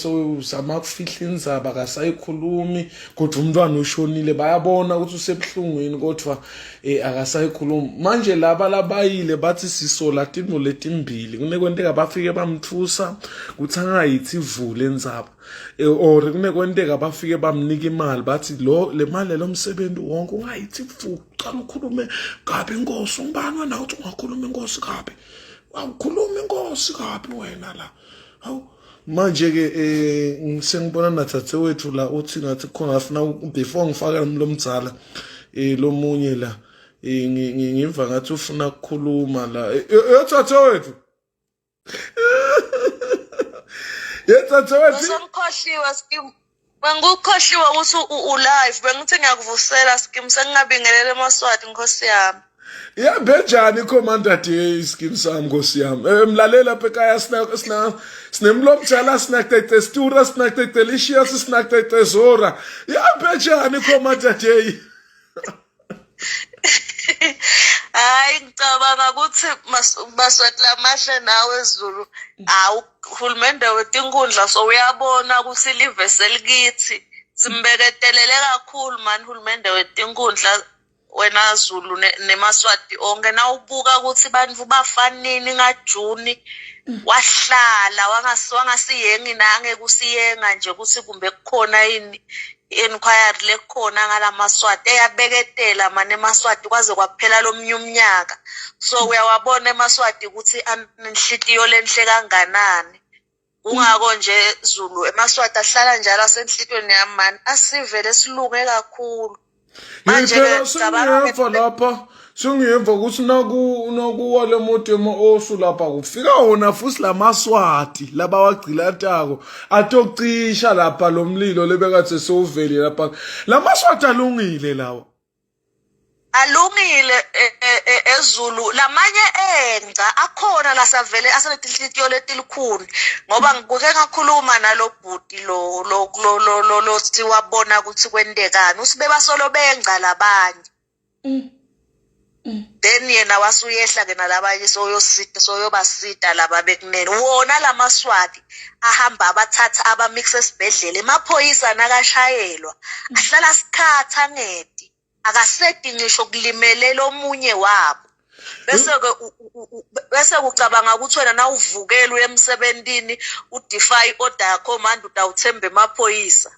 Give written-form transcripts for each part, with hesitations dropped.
so zama kufihla indzaba akasayikhulumi kodwa umntwana ushonile bayabona ukuthi usebuhlungwini kodwa akasayikhulumi manje laba labayile bathi sisola timo letimbili kunekwenteka bafike bamthusa kuthi angayithi ivule indzaba or kunekwenteka bafike bamnika imali bathi le mali lomsebenzi wonke ungayithi ivuka uqala ukhulume kabi inkosi ungibani wena uthi ungakhuluma inkosi kabi awukhuluma inkosi kabi wena la hawu manje ke sengibona nathathe wethu la uthi ngathi khona afuna before ngifaka lo mdzala lomunye la ngimva ngathi ufuna ukukhuluma la yathathe wethu yathathe wethu somkhohliwa skim bengukhohliwa ukuthi ulive bengithi ngiyakuvusela skim sengingabingelele emaswati inkosi yami benjani Commander Day skim sami Nkosi yami mlalela apha ekhaya sinemlomjala sinakete stura sinakete delicious sinakete zora benjani Commander Day hayi ngicabanga ukuthi maswati lamahle nawe Zulu uhulumende wetinkundla so uyabona ukuthi live selikithi simbeketelele kakhulu mani uhulumende wetinkundla wena Zulu nemaswati onke nawubuka ukuthi bantfu bafanini ngaJuni wahlala wangasiyengi nange kusiyenga nje ukuthi kumbe kukhona yini inquiry lekhona ngalamaswati eyabeketela manje emaswati kwaze kwaphela lomnye umnyaka so uyawabona emaswati ukuthi anenhlitiyo lenhle kanganani ungako nje Zulu emaswati ahlala njalo asenhlitweni yamani asivele silunge kakhulu manje ngiyeva lapha sengiyeva ukuthi nakuwa le moto osu lapha kufika wona futhi lamaswati laba wagcilatako atocisha lapha lomlilo lebekathe sowuveli lapha lamaswati alungile lawa alungile eZulu lamanye enca akhona lasavele asenetinhlitiyo letilikhulu ngoba ngikuke ngakhuluma nalobhuti lo siwabona ukuthi kwendekani usibe basolo benca labanye then yena wasuyehla ke nalabanye soyobasida laba bekunene wona lamaswati ahamba abathatha abamix esibhedlela emaphoyisa nakashayelwa ahlala sikhatha ngedi akasedi ngisho kulimelela omunye wabo bese kucabanga ukuthi wena na uvukela emsebentini udefy order yakho manje utawuthemba emaphoyisa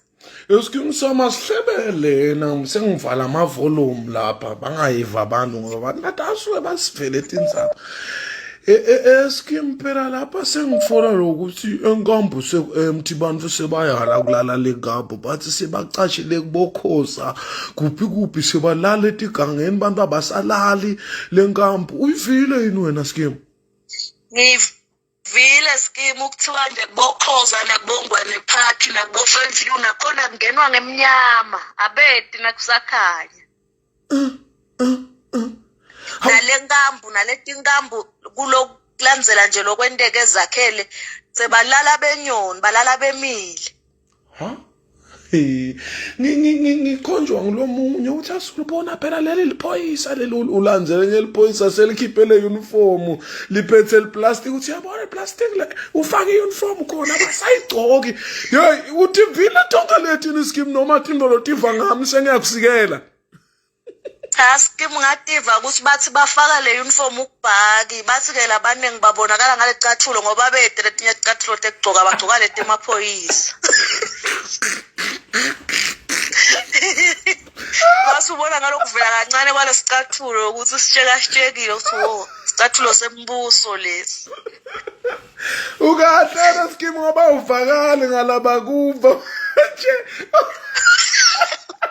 Eskim sama sihlebele na sengivala ama volume lapha bangayiva abantu ngoba ngathi asuke basivele tindzaba eskim phela lapha sengifona lokuthi enkambo empty bantu sebayala kulala legabo bathi sebacashile kubokhoza kuphi sebalala etigangeni bantu abasalali lenkambo uyivile yini wena skim vile skim ukuthiwa nje kubokhoza nakubongwane party nakubofenzilu nakhona kungenwa ngemnyama abedi nakusakhanya naletinkambu kulokulandzela nje lokwenteke ezakhele sebalala benyoni balala bemile ngikhonjwa ngilomunye uthi asulubona phela leli liphoyisa leli ulandzele ngeliphoyisa selikhiphe uniform liphethe leplastic uthi yabona iplastic le ufake iuniform khona basayigcoki hey uthi vile tonke lethini skim noma tindolo tiva ngami sengiyakusikela Skim ngativa ukuthi bathi bafaka le uniform ukubhaki bathi ke labanengi babonakala ngale cathulo ngoba bede letinye cathulo tekugcoka bagcoka leti emaphoyisa basubona ngalokuvela kancane kwalesicathulo ukuthi sitshekile ukuthi wo sicathulo sembuso lesi ukahlela skim ngoba uvakale ngalaba kuva nje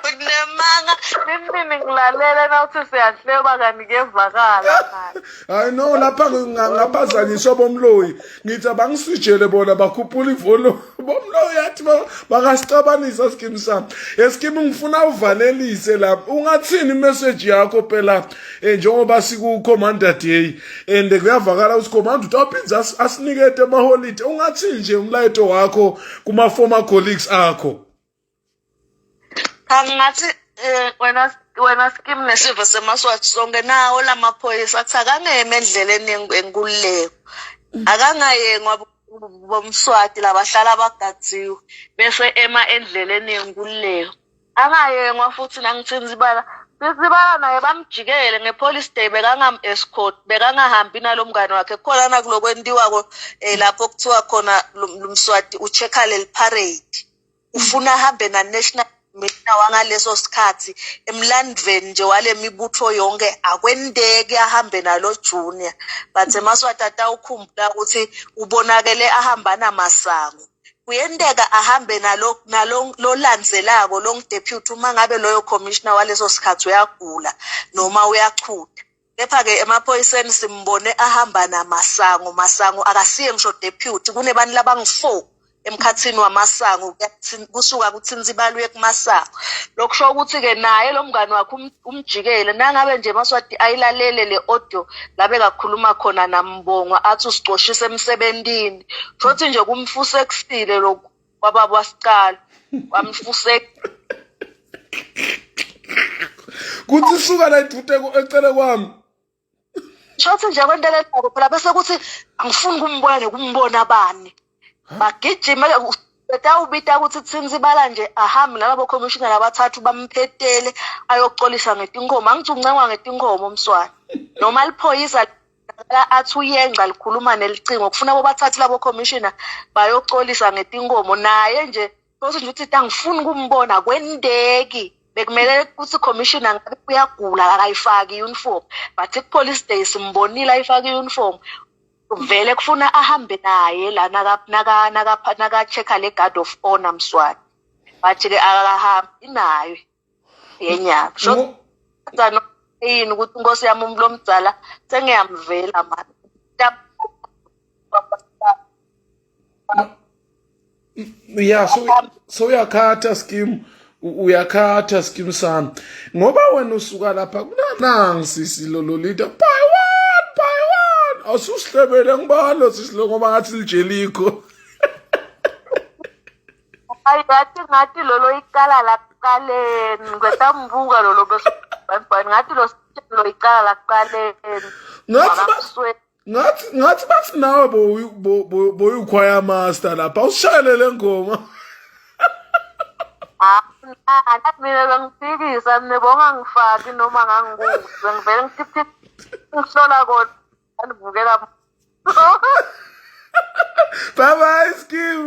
kunemanga nini ngilalela nawuthi siyahleba kanikevakala manje I know lapha ngaphazanyiswa bomloyi ngithi abangisijele bona bakhuphula ivolo bomloyi yathi bakasicabanisa skim sami eskim ngifuna uvalelise lapha ungathini message yakho phela njengoba siku Commander Day and kuyavakala ukuthi Commander utawuphinza asinikete ama holiday ungathini nje umlayito wakho kuma former colleagues akho angathi wena skim nesivo semaswati sonke nawo lamaphoyisa athi akangeme endleleni enkululeko akangayengwa bomswati labahlala bagadziwe bese ema endleleni yenkululeko angayengwa futhi nangithinzibala Sisibala naye bamjikele ngepolice day bekangam-escort bekangahambi nalomngane wakhe khona nakulokwentiwako lapho kuthiwa khona lumswati ucheck-a leli parade ufuna ahambe na-national mina wangaleso sikhathi emlandveni nje wale mibutho yonke akwendeki ahambe nalo junior but emaswati atawukhumbula ukuthi ubonakele ahamba namasango kuyendeka ahambe nalo landzelako long deputy uma ngabe loyo commissioner waleso sikhathi uyagula noma uyachutha kepha-ke emaphoyiseni simbone ahamba masango akasiye ngisho deputy kunebantu labangu-4 emkhathini wamasango kusuka kuthinzibala uye kumasango lokusho ukuthi-ke naye lo mngane wakhe umjikele nangabe nje Maswati ayilalele le audio labe kakhuluma khona nambongwa athi usicoshise emsebentini shothi nje kumfusekisile lokhu kwababa wasiqala wamfusek kuthi suka la idute ecele kwami shothi nje kwentele lapho phela bese kuthi angifuni kumbona abani bagijima betawubita ukuthi Thinzibala nje ahambe nalabo commissioner labathathu bamphetele ayoxolisa ngetinkomo angithi uncengwa ngetinkomo umswana noma liphoyisa athi uyenqa likhuluma nelicingo kufuna bobathathu labo commissioner bayoxolisa ngetinkomo naye nje bese nje uthi angifuni kumbona kwendeki bekumele ukuthi commissioner ngabe uyagula akayifaki uniform but police day simbonile ayifaki uniform vele kufuna ahambe naye la naka check-a le guard of honor Mswati bathi-ke akahambi nayo yenyanga so yini ukuthi inkosi yami umuntu omdala sengiyamvela manje yeah so uyakhatha skim sami ngoba wena usuka lapha kunanangi sisi lolo leader by one awususihlebele ngibalo sisi lo ngoba ngathi lijelikho ngathi lolo iqala la kuqaleni ngetambuka lolo bese ngathi lo iqala la kuqaleni ngathi bathi nawe boyukhwaya master lapha usishayelele ngoma nathi mina bengifikisa nibonga ngifaki noma ngangikuze ngivele ngithithi ngihlola kona andivukela bye bye Skim